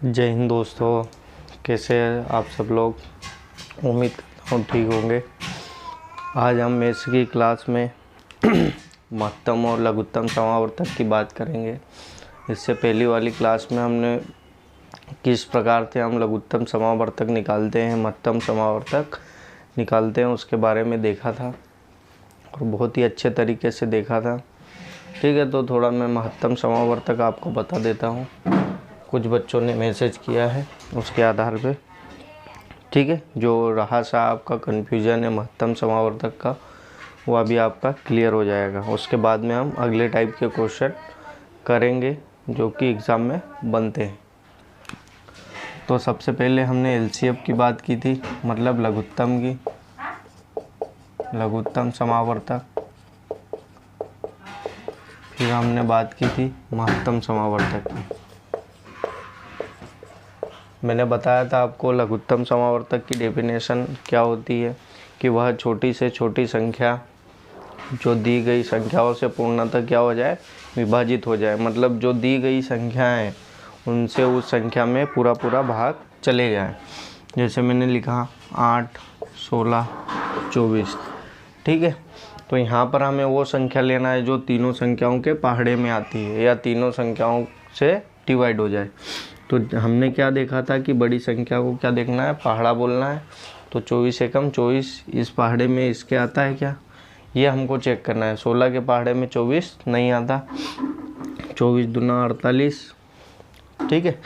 जय हिंद दोस्तों, कैसे हैं आप सब लोग। उम्मीद करता हूँ ठीक होंगे। आज हम मैथ्स की क्लास में महत्तम और लघुत्तम समावर्तक की बात करेंगे। इससे पहली वाली क्लास में हमने किस प्रकार से हम लघुत्तम समावर्तक निकालते हैं, महत्तम समावर्तक निकालते हैं, उसके बारे में देखा था और बहुत ही अच्छे तरीके से देखा था। ठीक है, तो थोड़ा मैं महत्तम समावर्तक आपको बता देता हूँ। कुछ बच्चों ने मैसेज किया है उसके आधार पे। ठीक है, जो रहा सा आपका कन्फ्यूजन है महत्तम समावर्तक का, वो अभी आपका क्लियर हो जाएगा। उसके बाद में हम अगले टाइप के क्वेश्चन करेंगे जो कि एग्ज़ाम में बनते हैं। तो सबसे पहले हमने एलसीएम की बात की थी, मतलब लघुत्तम समावर्तक। फिर हमने बात की थी महत्तम समावर्तक की। मैंने बताया था आपको लघुत्तम समावर्तक की डेफिनेशन क्या होती है कि वह छोटी से छोटी संख्या जो दी गई संख्याओं से पूर्णतः क्या हो जाए, विभाजित हो जाए। मतलब जो दी गई संख्याएं उनसे उस संख्या में पूरा भाग चले जाए। जैसे मैंने लिखा 8, 16, 24। ठीक है, तो यहाँ पर हमें वो संख्या लेना है जो तीनों संख्याओं के पहाड़े में आती है या तीनों संख्याओं से डिवाइड हो जाए। तो हमने क्या देखा था कि बड़ी संख्या को क्या देखना है, पहाड़ा बोलना है। तो 24 एकम 24 इस पहाड़े में इसके आता है क्या, ये हमको चेक करना है। 16 के पहाड़े में 24 नहीं आता, 24 दूना 48। ठीक है,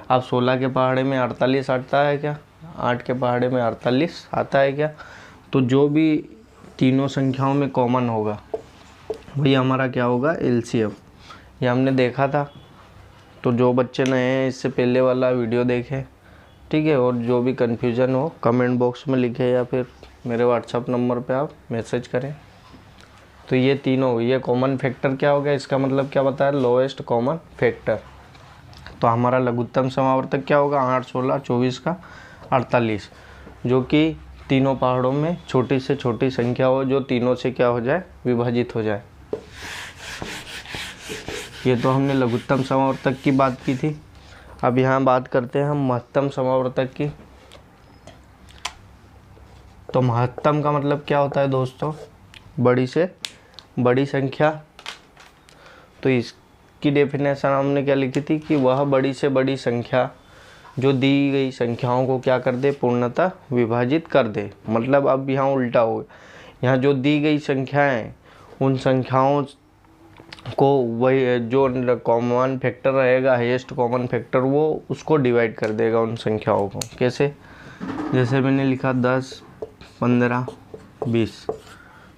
अब 16 के पहाड़े में 48 आता है क्या, 8 के पहाड़े में 48 आता है क्या। तो जो भी तीनों संख्याओं में कॉमन होगा वही हमारा क्या होगा, एलसीएम। ये हमने देखा था। तो जो बच्चे नए हैं इससे पहले वाला वीडियो देखें। ठीक है, और जो भी कन्फ्यूज़न हो कमेंट बॉक्स में लिखें या फिर मेरे व्हाट्सअप नंबर पे आप मैसेज करें। तो ये तीनों, ये कॉमन फैक्टर क्या हो गया, इसका मतलब क्या बताया, लोएस्ट कॉमन फैक्टर। तो हमारा लघुत्तम समावर्तक क्या होगा, 8, 16, 24 का 48, जो कि तीनों पहाड़ों में छोटी से छोटी संख्या हो जो तीनों से क्या हो जाए, विभाजित हो जाए। ये तो हमने लघुत्तम समावर्तक की बात की थी। अब यहाँ बात करते हैं हम महत्तम समावर्तक की। तो महत्तम का मतलब क्या होता है दोस्तों, बड़ी से बड़ी संख्या। तो इसकी डेफिनेशन हमने क्या लिखी थी कि वह बड़ी से बड़ी संख्या जो दी गई संख्याओं को क्या कर दे, पूर्णतः विभाजित कर दे। मतलब अब यहाँ उल्टा हो, यहाँ जो दी गई संख्याएं उन संख्याओं को वही जो कॉमन फैक्टर रहेगा, हाईएस्ट कॉमन फैक्टर, वो उसको डिवाइड कर देगा उन संख्याओं को। कैसे, जैसे मैंने लिखा 10, 15, 20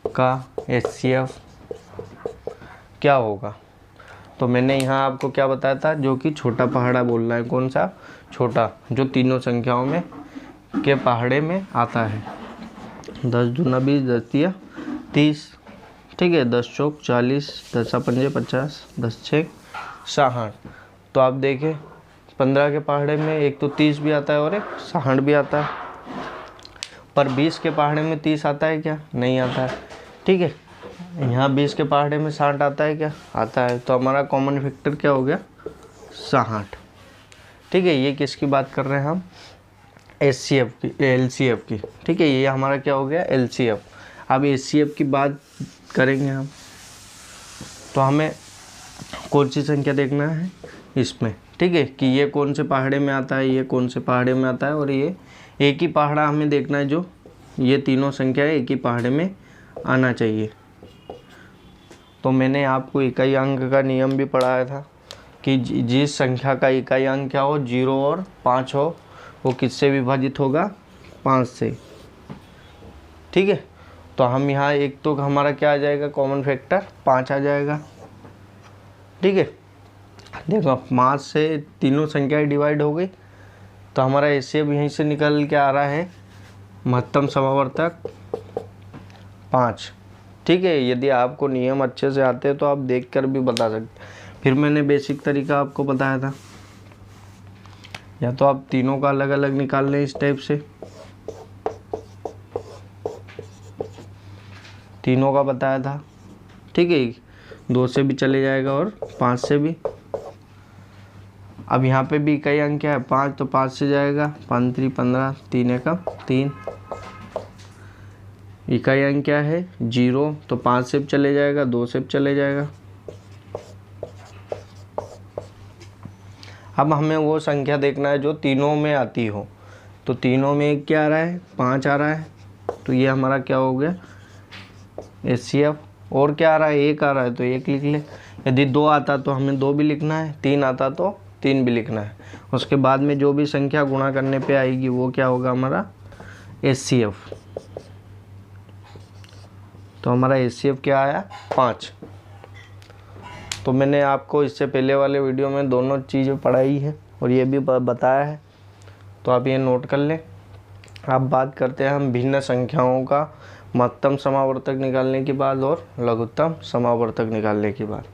का एचसीएफ क्या होगा। तो मैंने यहाँ आपको क्या बताया था, जो कि छोटा पहाड़ा बोलना है। कौन सा छोटा, जो तीनों संख्याओं में के पहाड़े में आता है। 10 दूना 20, 10 तिया 30। ठीक है, 10 चौक 40, 10 पंजे 50, 10 छः 60। तो आप देखें 15 के पहाड़े में एक तो 30 भी आता है और एक 60 भी आता है, पर 20 के पहाड़े में 30 आता है क्या, नहीं आता है। ठीक है, यहाँ 20 के पहाड़े में 60 आता है क्या, आता है। तो हमारा कॉमन फैक्टर क्या हो गया, 60। ठीक है, ये किसकी बात कर रहे हैं हम, एचसीएफ की, एलसीएफ की। ठीक है, ये हमारा क्या हो गया, एलसीएफ। अब एचसीएफ की बात करेंगे हम। तो हमें कौन सी संख्या देखना है इसमें। ठीक है, कि ये कौन से पहाड़े में आता है, ये कौन से पहाड़े में आता है, और ये एक ही पहाड़ा हमें देखना है, जो ये तीनों संख्या एक ही पहाड़े में आना चाहिए। तो मैंने आपको इकाई अंक का नियम भी पढ़ाया था कि जिस संख्या का इकाई अंक क्या हो, 0 और 5 हो, वो किससे विभाजित होगा, 5 से। ठीक है, तो हम यहाँ एक तो हमारा क्या आ जाएगा, कॉमन फैक्टर 5 आ जाएगा। ठीक है, देखो 5 से तीनों संख्याएं डिवाइड हो गई। तो हमारा एचसीएफ यहीं से निकल के आ रहा है, महत्तम समावर्तक 5। ठीक है, यदि आपको नियम अच्छे से आते हैं तो आप देखकर भी बता सकते। फिर मैंने बेसिक तरीका आपको बताया था, या तो आप तीनों का अलग अलग निकाल लें इस टाइप से, तीनों का बताया था। ठीक है, 2 से भी चले जाएगा और 5 से भी। अब यहाँ पे भी इकाई अंक क्या है 5, तो 5 से जाएगा 5 3 15, 3 एकम 3। इकाई अंक क्या है 0, तो 5 से चले जाएगा, 2 से चले जाएगा। अब हमें वो संख्या देखना है जो तीनों में आती हो, तो तीनों में क्या आ रहा है 5 आ रहा है, तो ये हमारा क्या हो गया HCF। और क्या आ रहा है 1 आ रहा है, तो 1 लिख ले। यदि 2 आता तो हमें 2 भी लिखना है, 3 आता तो 3 भी लिखना है। उसके बाद में जो भी संख्या गुणा करने पे आएगी वो क्या होगा हमारा HCF। तो हमारा HCF क्या आया 5। तो मैंने आपको इससे पहले वाले वीडियो में दोनों चीज़ें पढ़ाई है और ये भी बताया है, तो आप ये नोट कर लें। अब बात करते हैं हम भिन्न संख्याओं का महत्तम समावर्तक निकालने के बाद और लघुत्तम समावर्तक निकालने के बाद।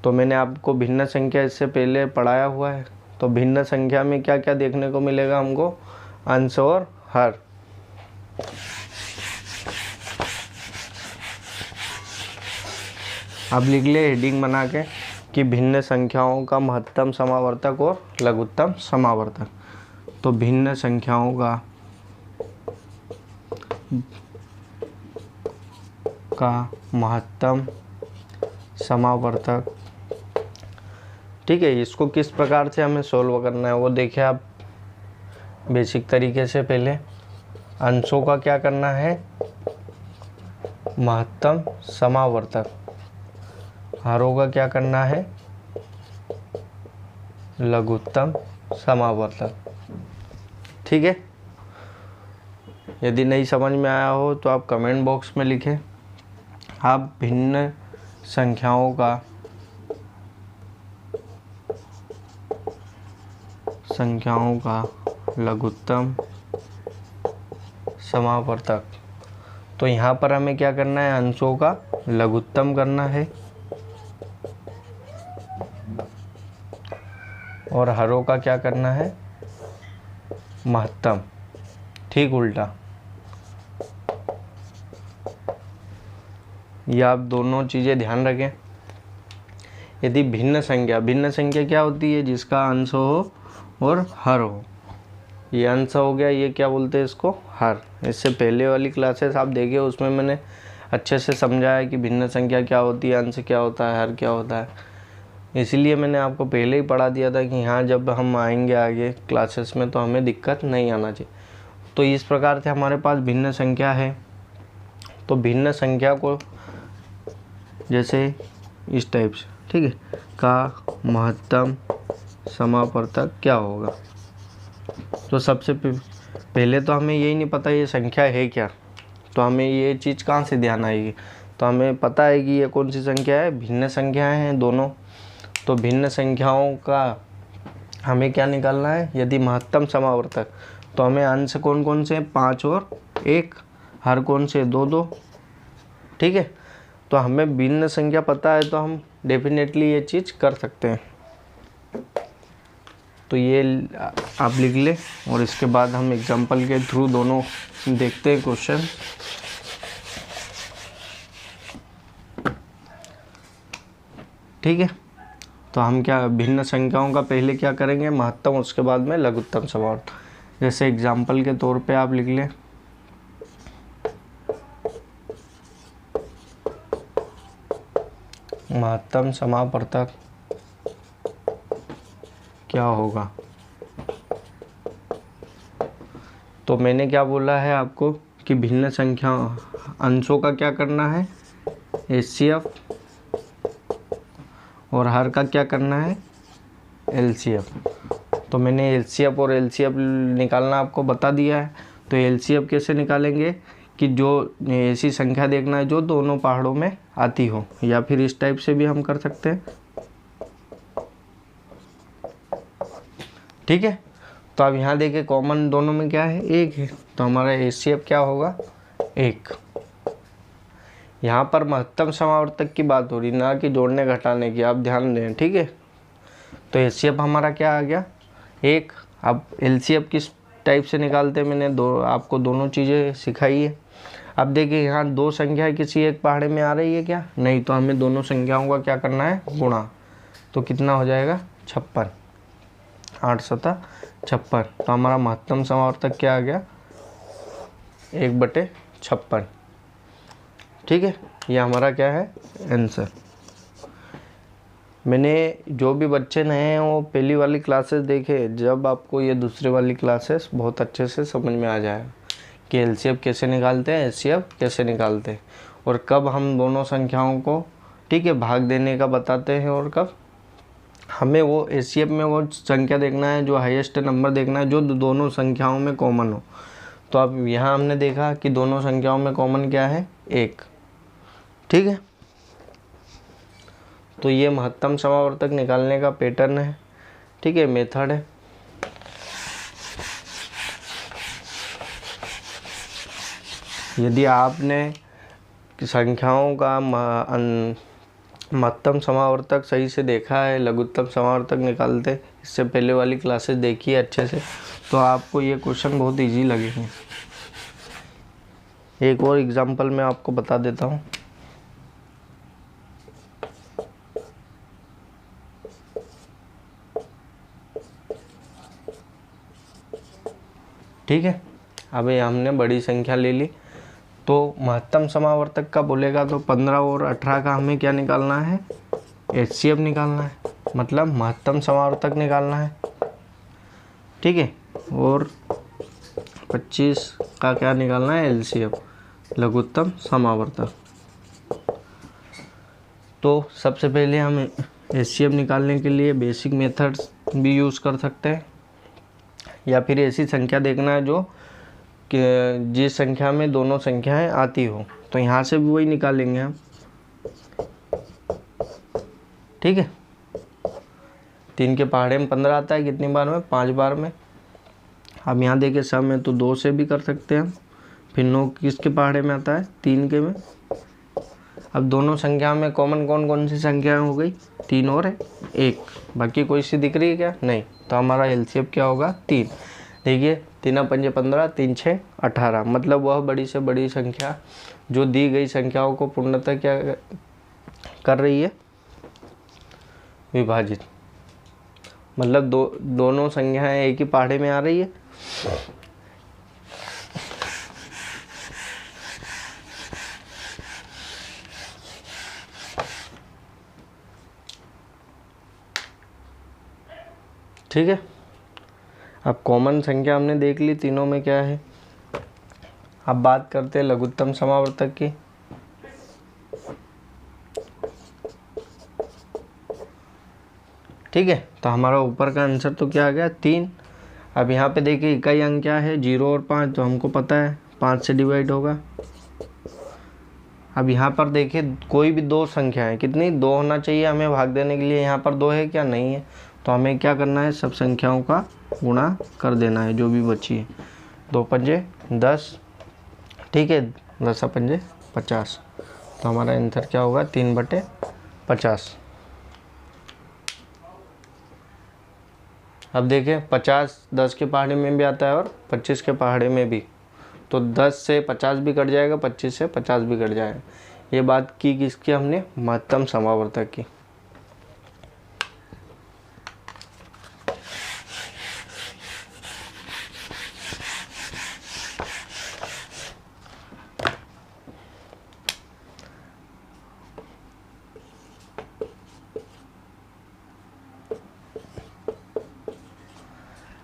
तो मैंने आपको भिन्न संख्या इससे पहले पढ़ाया हुआ है। तो भिन्न संख्या में क्या क्या देखने को मिलेगा हमको, अंश और हर। अब लिख ले हेडिंग बना के कि भिन्न संख्याओं का महत्तम समावर्तक और लघुत्तम समावर्तक। तो भिन्न संख्याओं का महत्तम समावर्तक, ठीक है। इसको किस प्रकार से हमें सोल्व करना है वो देखिए आप बेसिक तरीके से। पहले अंशों का क्या करना है महत्तम समावर्तक, हरों का क्या करना है लघुत्तम समावर्तक, ठीक है। यदि नहीं समझ में आया हो तो आप कमेंट बॉक्स में लिखें। आप भिन्न संख्याओं का लघुत्तम समावर्तक। तो यहाँ पर हमें क्या करना है अंशों का लघुत्तम करना है और हरों का क्या करना है महत्तम, ठीक उल्टा। ये आप दोनों चीज़ें ध्यान रखें। यदि भिन्न संख्या क्या होती है जिसका अंश हो और हर हो। ये अंश हो गया, ये क्या बोलते हैं इसको हर। इससे पहले वाली क्लासेस आप देखिए उसमें मैंने अच्छे से समझाया कि भिन्न संख्या क्या होती है, अंश क्या होता है, हर क्या होता है। इसलिए मैंने आपको पहले ही पढ़ा दिया था कि यहाँ जब हम आएंगे आगे क्लासेस में तो हमें दिक्कत नहीं आना चाहिए। तो इस प्रकार से हमारे पास भिन्न संख्या है। तो भिन्न संख्या को जैसे इस टाइप से, ठीक है, का महत्तम समावर्तक क्या होगा। तो सबसे पहले तो हमें यही नहीं पता ये संख्या है क्या, तो हमें ये चीज़ कहाँ से ध्यान आएगी। तो हमें पता है कि ये कौन सी संख्या है, भिन्न संख्याएं हैं दोनों। तो भिन्न संख्याओं का हमें क्या निकालना है, यदि महत्तम समावर्तक तो हमें अंश कौन कौन से 5 और 1, हर कौन से 2 2, ठीक है। तो हमें भिन्न संख्या पता है तो हम डेफिनेटली ये चीज़ कर सकते हैं। तो ये आप लिख ले और इसके बाद हम एग्जांपल के थ्रू दोनों देखते हैं क्वेश्चन। ठीक है, तो हम क्या भिन्न संख्याओं का पहले क्या करेंगे महत्तम, उसके बाद में लघुत्तम समावर्तक। जैसे एग्जांपल के तौर पे आप लिख लें महत्तम समावर्तक क्या होगा। तो मैंने क्या बोला है आपको कि भिन्न संख्या अंशों का क्या करना है HCF और हर का क्या करना है LCF। तो मैंने LCF और LCF निकालना आपको बता दिया है। तो LCF कैसे निकालेंगे कि जो ऐसी संख्या देखना है जो दोनों पहाड़ों में आती हो, या फिर इस टाइप से भी हम कर सकते हैं, ठीक है। तो अब यहाँ देखिए कॉमन दोनों में क्या है 1 है, तो हमारा HCF क्या होगा 1। यहाँ पर महत्तम समावर्तक की बात हो रही ना कि जोड़ने घटाने की, आप ध्यान दें, ठीक है। तो HCF हमारा क्या आ गया 1। अब LCF किस टाइप से निकालते हैं मैंने आपको दोनों चीज़ें सिखाई है। अब देखिए यहाँ 2 संख्या किसी एक पहाड़े में आ रही है क्या, नहीं, तो हमें दोनों संख्याओं का क्या करना है गुणा। तो कितना हो जाएगा 56। 8 सता 56। तो हमारा महत्तम समावर्तक क्या आ गया, 1/56। ठीक है, ये हमारा क्या है आंसर। मैंने जो भी बच्चे नए हैं वो पहली वाली क्लासेस देखे, जब आपको ये दूसरी वाली क्लासेस बहुत अच्छे से समझ में आ जाएगा कि एलसीएम कैसे निकालते हैं, एचसीएफ कैसे निकालते हैं, और कब हम दोनों संख्याओं को ठीक है भाग देने का बताते हैं, और कब हमें वो एचसीएफ में वो संख्या देखना है जो हाईएस्ट नंबर देखना है जो दोनों संख्याओं में कॉमन हो। तो अब यहाँ हमने देखा कि दोनों संख्याओं में कॉमन क्या है, 1। ठीक है, तो ये महत्तम समावर्तक निकालने का पैटर्न है। ठीक है, मेथड है। यदि आपने संख्याओं का महत्तम समावर्तक सही से देखा है, लघुत्तम समावर्तक निकालते इससे पहले वाली क्लासेस देखी है अच्छे से, तो आपको ये क्वेश्चन बहुत इजी लगेंगे। एक और एग्जांपल मैं आपको बता देता हूँ। ठीक है, अभी हमने बड़ी संख्या ले ली, तो महत्तम समावर्तक का बोलेगा तो 15 और 18 का हमें क्या निकालना है, एचसीएफ निकालना है, मतलब महत्तम समावर्तक निकालना है। ठीक है, और 25 का क्या निकालना है, एलसीएफ, लघुत्तम समावर्तक। तो सबसे पहले हम एचसीएफ निकालने के लिए बेसिक मेथड्स भी यूज़ कर सकते हैं, या फिर ऐसी संख्या देखना है जो कि जिस संख्या में दोनों संख्याएं आती हो, तो यहाँ से भी वही निकालेंगे हम। ठीक है, 3 के पहाड़े में 15 आता है, कितनी बार में, 5 बार में। अब यहाँ देखे सब में तो 2 से भी कर सकते हैं हम। फिर 9 किसके पहाड़े में आता है, 3 के में। अब दोनों संख्या में कॉमन कौन कौन सी संख्याएं हो गई, 3 और 1, बाकी कोई सी दिख रही है क्या, नहीं। तो हमारा एलसीएफ क्या होगा, 3। देखिए 3 5 15, 3 6 18, मतलब वह बड़ी से बड़ी संख्या जो दी गई संख्याओं को पूर्णतः क्या कर रही है, विभाजित। मतलब दोनों संख्याएं एक ही पहाड़े में आ रही है। ठीक है, अब कॉमन संख्या हमने देख ली तीनों में क्या है। अब बात करते हैं लघुत्तम समावर्तक की। ठीक है, तो हमारा ऊपर का आंसर तो क्या आ गया, 3। अब यहाँ पे देखिए इकाई अंक क्या है, 0 और 5, तो हमको पता है 5 से डिवाइड होगा। अब यहाँ पर देखिए कोई भी 2 संख्या है, कितनी, 2 होना चाहिए हमें भाग देने के लिए। यहाँ पर 2 है क्या, नहीं है। तो हमें क्या करना है, सब संख्याओं का गुणा कर देना है जो भी बची है। 2 पंजे 10, ठीक है, 10 पंजे 50। तो हमारा आंसर क्या होगा, 3/50। अब देखिए 50 10 के पहाड़े में भी आता है और 25 के पहाड़े में भी, तो 10 से 50 भी कट जाएगा, 25 से 50 भी कट जाएगा। ये बात की किसकी, हमने महत्तम समावर्तक की।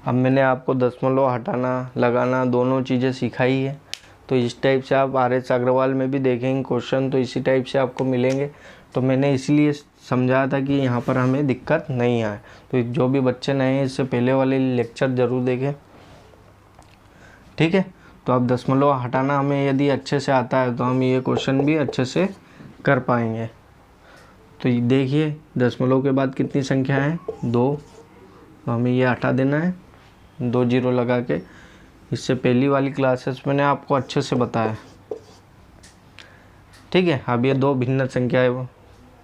अब मैंने आपको दशमलव हटाना लगाना दोनों चीज़ें सिखाई है, तो इस टाइप से आप आर.एस. अग्रवाल में भी देखेंगे क्वेश्चन, तो इसी टाइप से आपको मिलेंगे। तो मैंने इसलिए समझाया था कि यहाँ पर हमें दिक्कत नहीं आए। तो जो भी बच्चे नए हैं इससे पहले वाले लेक्चर ज़रूर देखें। ठीक है, तो अब दशमलव हटाना हमें यदि अच्छे से आता है तो हम ये क्वेश्चन भी अच्छे से कर पाएंगे। तो देखिए दशमलव के बाद कितनी संख्या है, 2, तो हमें ये हटा देना है 2 जीरो लगा के। इससे पहली वाली क्लासेस मैंने आपको अच्छे से बताया। ठीक है, अब ये 2 भिन्न संख्याएं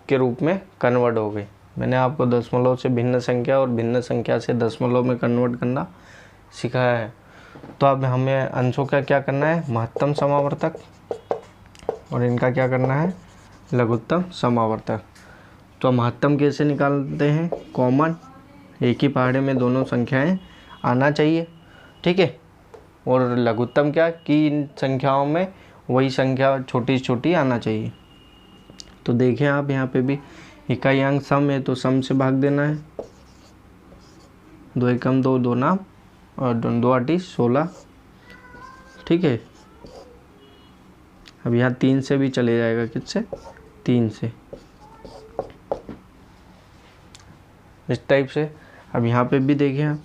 के रूप में कन्वर्ट हो गई। मैंने आपको दशमलव से भिन्न संख्या और भिन्न संख्या से दशमलव में कन्वर्ट करना सिखाया है। तो अब हमें अंशों का क्या करना है, महत्तम समावर्तक, और इनका क्या करना है, लघुत्तम समावर्तक। तो महत्तम कैसे निकालते हैं, कॉमन। एक ही पहाड़े में दोनों संख्याएं आना चाहिए, ठीक है। और लघुत्तम क्या कि इन संख्याओं में वही संख्या छोटी से छोटी आना चाहिए। तो देखें आप यहाँ पे भी इकाई अंक सम है तो सम से भाग देना है। 2 एकम 2, 2 नाम और 2 आठी 16, ठीक है। अब यहाँ 3 से भी चले जाएगा, किससे? 3 से, इस टाइप से। अब यहाँ पे भी देखें आप,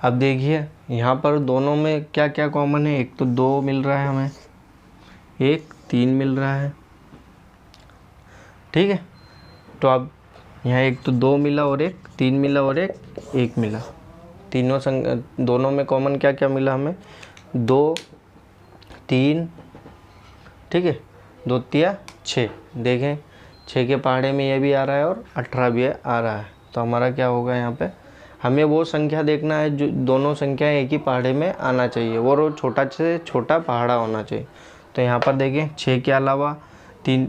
अब देखिए यहाँ पर दोनों में क्या क्या कॉमन है। एक तो 2 मिल रहा है हमें, एक 3 मिल रहा है, ठीक है। तो अब यहाँ एक तो 2 मिला और एक 3 मिला और एक 1 मिला। दोनों में कॉमन क्या क्या मिला हमें? 2 3, ठीक है, 2 तिया 6। देखें 6 के पहाड़े में ये भी आ रहा है और 18 भी आ रहा है। तो हमारा क्या होगा, यहाँ पे हमें वो संख्या देखना है जो दोनों संख्याएं एक ही पहाड़े में आना चाहिए और वो छोटा से छोटा पहाड़ा होना चाहिए। तो यहाँ पर देखें 6 के अलावा 3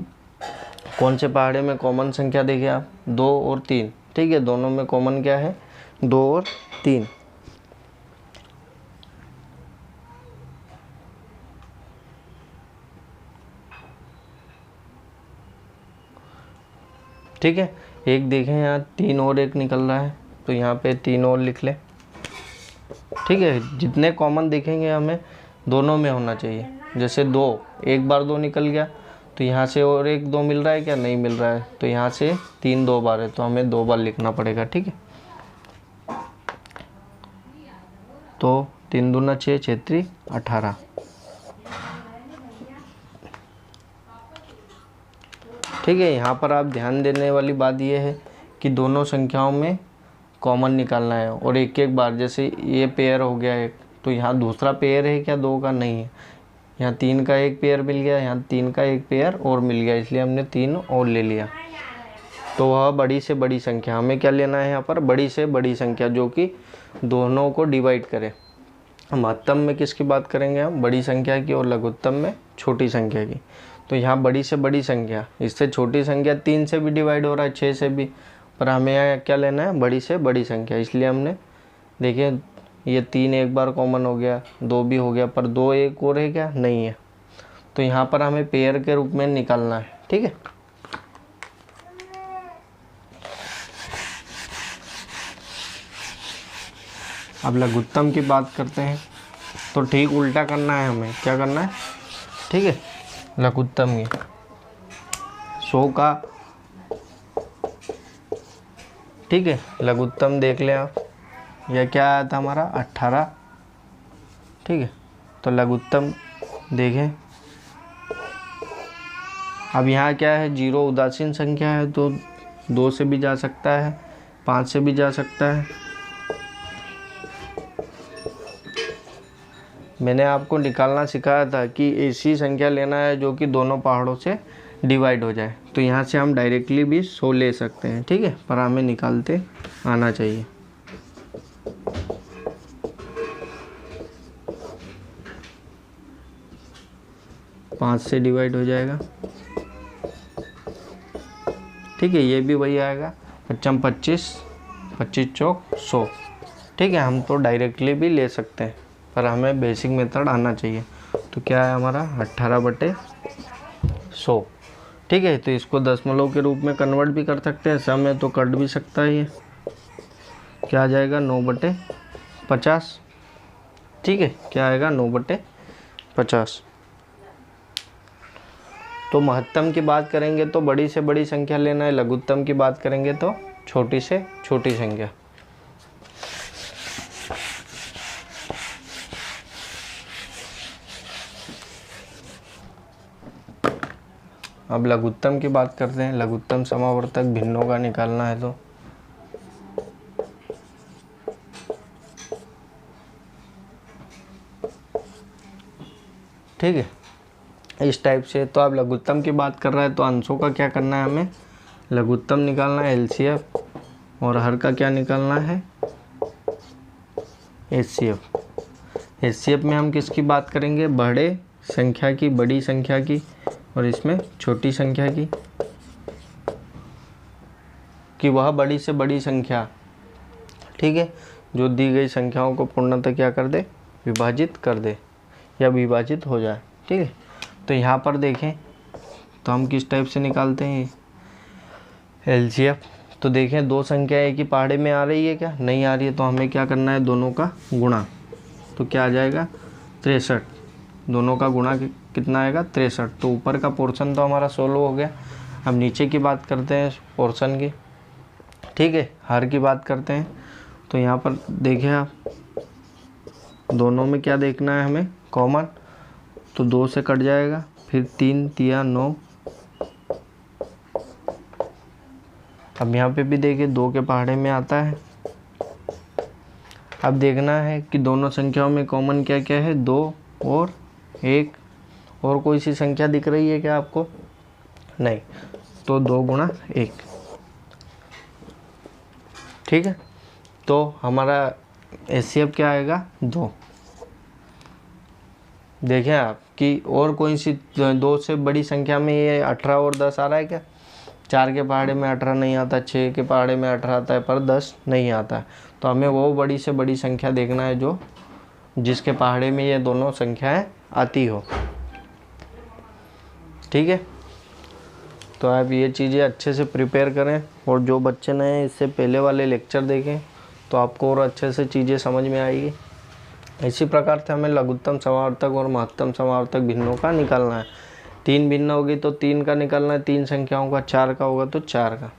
कौन से पहाड़े में कॉमन संख्या देखें आप? 2 और 3, ठीक है। दोनों में कॉमन क्या है? 2 और 3। ठीक है। एक देखें यहाँ 3 और 1 निकल रहा है तो यहाँ पे 3 और लिख ले, ठीक है। जितने कॉमन दिखेंगे हमें दोनों में होना चाहिए। जैसे 2, एक बार 2 निकल गया तो यहाँ से और एक 2 मिल रहा है क्या? नहीं मिल रहा है। तो यहाँ से 3 2 बार है तो हमें 2 बार लिखना पड़ेगा, ठीक है। तो 3 दूना 6, 6 त्रिक 18, ठीक है। यहाँ पर आप ध्यान देने वाली बात यह है कि दोनों संख्याओं में कॉमन निकालना है और एक एक बार। जैसे ये पेयर हो गया एक, तो यहाँ दूसरा पेयर है क्या? 2 का नहीं है। यहाँ 3 का एक पेयर मिल गया, यहाँ 3 का एक पेयर और मिल गया, इसलिए हमने 3 और ले लिया। तो वह बड़ी से बड़ी संख्या, हमें क्या लेना है यहाँ पर? बड़ी से बड़ी संख्या जो कि दोनों को डिवाइड करे। महत्तम में किसकी बात करेंगे हम? बड़ी संख्या की, और लघुत्तम में छोटी संख्या की। तो यहाँ बड़ी से बड़ी संख्या, इससे छोटी संख्या 3 से भी डिवाइड हो रहा है, 6 से भी, पर हमें यहाँ क्या लेना है? बड़ी से बड़ी संख्या। इसलिए हमने देखिए ये 3 एक बार कॉमन हो गया, 2 भी हो गया, पर 2 एक और है क्या? नहीं है। तो यहाँ पर हमें पेयर के रूप में निकालना है, ठीक है। अब लघुत्तम की बात करते हैं तो ठीक उल्टा करना है हमें। क्या करना है? ठीक है, लघुत्तम की 100 का, ठीक है। लघुत्तम देख लें आप, यह क्या आया था हमारा? 18, ठीक है। तो लघुत्तम देखें, अब यहाँ क्या है? 0 उदासीन संख्या है तो 2 से भी जा सकता है, 5 से भी जा सकता है। मैंने आपको निकालना सिखाया था कि ऐसी संख्या लेना है जो कि दोनों पहाड़ों से डिवाइड हो जाए। तो यहाँ से हम डायरेक्टली भी 100 ले सकते हैं, ठीक है, पर हमें निकालते आना चाहिए। पाँच से डिवाइड हो जाएगा, ठीक है। ये भी वही आएगा, 55 25, 25 चौक 100, ठीक है। हम तो डायरेक्टली भी ले सकते हैं पर हमें बेसिक मेथड आना चाहिए। तो क्या है हमारा? 18/100, ठीक है। तो इसको दशमलव के रूप में कन्वर्ट भी कर सकते हैं, सम है तो कट भी सकता है। ये क्या आ जाएगा? 9/50, ठीक है। क्या आएगा? 9/50। तो महत्तम की बात करेंगे तो बड़ी से बड़ी संख्या लेना है, लघुत्तम की बात करेंगे तो छोटी से छोटी संख्या। अब लघुत्तम की बात करते हैं। लघुत्तम समावर्तक भिन्नों का निकालना है तो ठीक है, इस टाइप से। तो अब लघुत्तम की बात कर रहा है तो अंशों का क्या करना है हमें? लघुत्तम निकालना है एलसीएफ, और हर का क्या निकालना है? एचसीएफ। एचसीएफ में हम किसकी बात करेंगे? बड़े संख्या की, बड़ी संख्या की, और इसमें छोटी संख्या की कि वह बड़ी से बड़ी संख्या, ठीक है, जो दी गई संख्याओं को पूर्णतः क्या कर दे, विभाजित कर दे या विभाजित हो जाए, ठीक है। तो यहाँ पर देखें तो हम किस टाइप से निकालते हैं एलसीएम। तो देखें दो संख्या एक ही पहाड़े में आ रही है क्या, नहीं आ रही है, तो हमें क्या करना है, दोनों का गुणा। तो क्या आ जाएगा 63, दोनों का गुणा कितना आएगा 63। तो ऊपर का पोर्शन तो हमारा 16 हो गया। अब नीचे की बात करते हैं पोर्शन की, ठीक है, हर की बात करते हैं। तो यहाँ पर देखें आप, दोनों में क्या देखना है हमें, कॉमन। तो 2 से कट जाएगा, फिर 3 तिया 9। अब यहाँ पे भी देखिए 2 के पहाड़े में आता है। अब देखना है कि दोनों संख्याओं में कॉमन क्या क्या है, 2 और 1। और कोई सी संख्या दिख रही है क्या आपको, नहीं। तो 2 गुणा 1, ठीक है। तो हमारा एचसीएफ क्या आएगा 2। देखें आप कि और कोई सी 2 से बड़ी संख्या में ये 18 और 10 आ रहा है क्या, 4 के पहाड़े में 18 नहीं आता, 6 के पहाड़े में 18 आता है, पर 10 नहीं आता है। तो हमें वो बड़ी से बड़ी संख्या देखना है जो जिसके पहाड़े में ये दोनों संख्याएं आती हो, ठीक है। तो आप ये चीज़ें अच्छे से प्रिपेयर करें, और जो बच्चे नए हैं इससे पहले वाले लेक्चर देखें तो आपको और अच्छे से चीज़ें समझ में आएगी। इसी प्रकार से हमें लघुत्तम समावर्तक और महत्तम समावर्तक भिन्नों का निकालना है। 3 भिन्न होगी तो 3 का निकालना है, 3 संख्याओं का, 4 का होगा तो 4 का।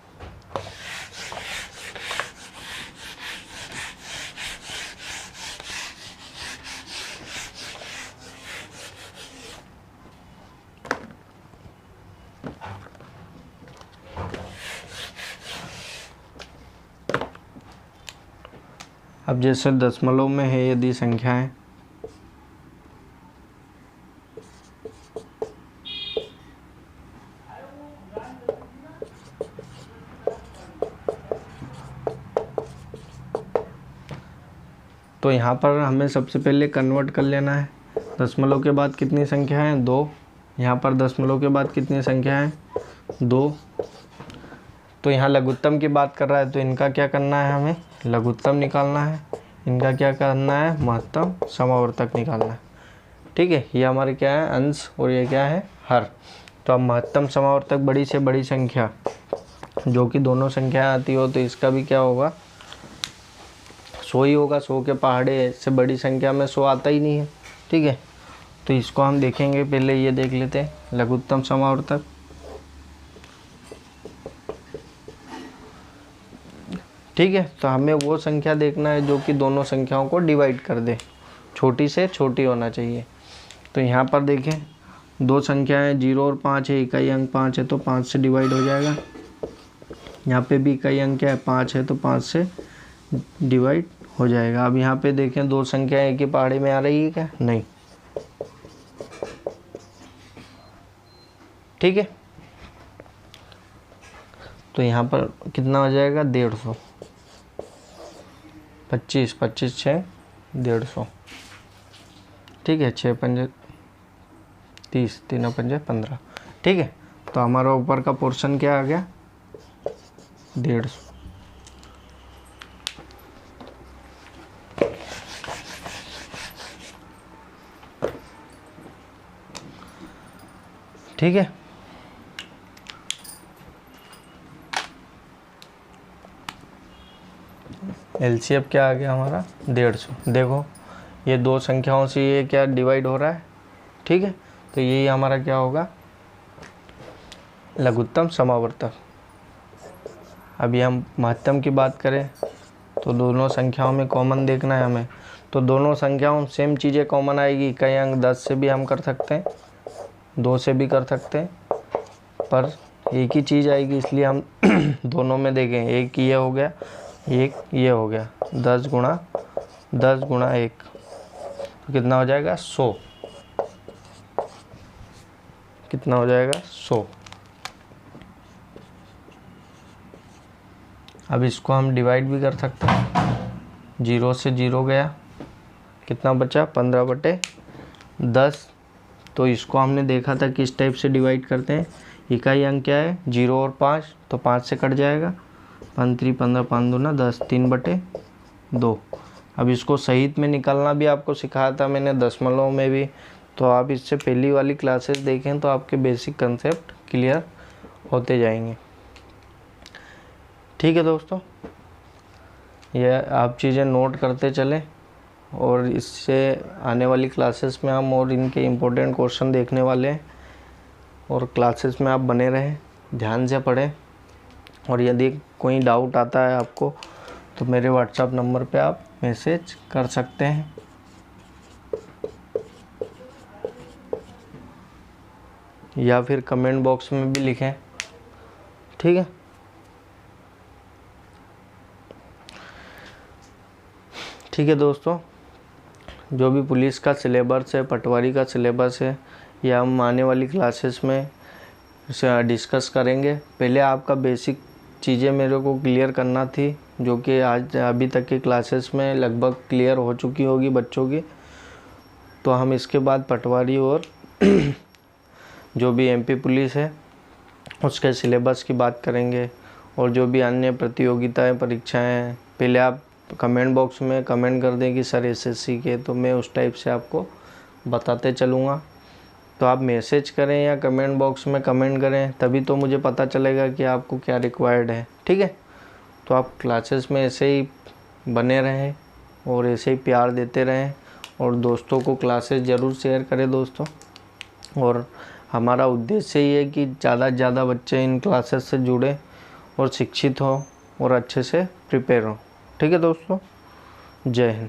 अब जैसे दशमलव में है यदि संख्याएं, तो यहाँ पर हमें सबसे पहले कन्वर्ट कर लेना है। दशमलव के बाद कितनी संख्या है, 2। यहाँ पर दशमलव के बाद कितनी संख्या है, 2। तो यहाँ लघुत्तम की बात कर रहा है, तो इनका क्या करना है, हमें लघुत्तम निकालना है। इनका क्या करना है, महत्तम समावर्तक निकालना है, ठीक है। ये हमारे क्या है, अंश, और ये क्या है, हर। तो अब महत्तम समावर्तक बड़ी से बड़ी संख्या जो कि दोनों संख्याएं आती हो, तो इसका भी क्या होगा, 100 ही होगा। 100 के पहाड़े से बड़ी संख्या में 100 आता ही नहीं है, ठीक है। तो इसको हम देखेंगे, पहले ये देख लेते हैं लघुत्तम समावर्तक। ठीक है, तो हमें वो संख्या देखना है जो कि दोनों संख्याओं को डिवाइड कर दे, छोटी से छोटी होना चाहिए। तो यहाँ पर देखें 2 संख्याएं 0 और 5 है, इकाई अंक 5 है तो 5 से डिवाइड हो जाएगा। यहाँ पे भी इकाई अंक क्या है, 5 है तो 5 से डिवाइड हो जाएगा। अब यहाँ पे देखें 2 संख्याएं एक ही पहाड़े में आ रही है क्या, नहीं, ठीक है। तो यहाँ पर कितना हो जाएगा, 150। 25 25 6 150, ठीक है। 6 पंजे 30, 3 पंजे 15, ठीक है। तो हमारा ऊपर का पोर्शन क्या आ गया, 150। ठीक है। एलसीएफ क्या आ गया हमारा, 150। देखो ये 2 संख्याओं से ये क्या डिवाइड हो रहा है, ठीक है। तो यही हमारा क्या होगा, लघुत्तम समावर्तक। अभी हम महत्तम की बात करें तो दोनों संख्याओं में कॉमन देखना है हमें। तो दोनों संख्याओं सेम चीज़ें कॉमन आएगी। इकाई अंक 10 से भी हम कर सकते हैं, 2 से भी कर सकते हैं, पर एक ही चीज़ आएगी, इसलिए हम दोनों में देखें। एक ये हो गया, एक ये हो गया, 10 गुणा 1, तो कितना हो जाएगा, 100। कितना हो जाएगा, 100। अब इसको हम डिवाइड भी कर सकते हैं। 0 से 0 गया, कितना बचा, 15/10, तो इसको हमने देखा था किस टाइप से डिवाइड करते हैं। इकाई अंक क्या है 0 और 5, तो 5 से कट जाएगा, 5 3 15 5 दूना 10, 3/2। अब इसको सहित में निकालना भी आपको सिखाया था मैंने दशमलव में भी, तो आप इससे पहली वाली क्लासेस देखें तो आपके बेसिक कंसेप्ट क्लियर होते जाएंगे। ठीक है दोस्तों, यह आप चीज़ें नोट करते चलें और इससे आने वाली क्लासेस में हम और इनके इम्पोर्टेंट क्वेश्चन देखने वाले हैं। और क्लासेस में आप बने रहें, ध्यान से पढ़ें, और यदि कोई डाउट आता है आपको तो मेरे व्हाट्सएप नंबर पे आप मैसेज कर सकते हैं। या फिर कमेंट बॉक्स में भी लिखें। ठीक है, ठीक है दोस्तों, जो भी पुलिस का सिलेबस है, पटवारी का सिलेबस है, या हम आने वाली क्लासेस में डिस्कस करेंगे। पहले आपका बेसिक चीज़ें मेरे को क्लियर करना थी, जो कि आज अभी तक की क्लासेस में लगभग क्लियर हो चुकी होगी बच्चों की। तो हम इसके बाद पटवारी और जो भी एमपी पुलिस है उसके सिलेबस की बात करेंगे, और जो भी अन्य प्रतियोगिताएं परीक्षाएं हैं, पहले आप कमेंट बॉक्स में कमेंट कर दें कि सर एसएससी के, तो मैं उस टाइप से आपको बताते चलूँगा। तो आप मैसेज करें या कमेंट बॉक्स में कमेंट करें, तभी तो मुझे पता चलेगा कि आपको क्या रिक्वायर्ड है। ठीक है, तो आप क्लासेस में ऐसे ही बने रहें और ऐसे ही प्यार देते रहें, और दोस्तों को क्लासेस ज़रूर शेयर करें दोस्तों। और हमारा उद्देश्य ये है कि ज़्यादा से ज़्यादा बच्चे इन क्लासेस से जुड़े और शिक्षित हों और अच्छे से प्रिपेयर हों। ठीक है दोस्तों, जय हिंद।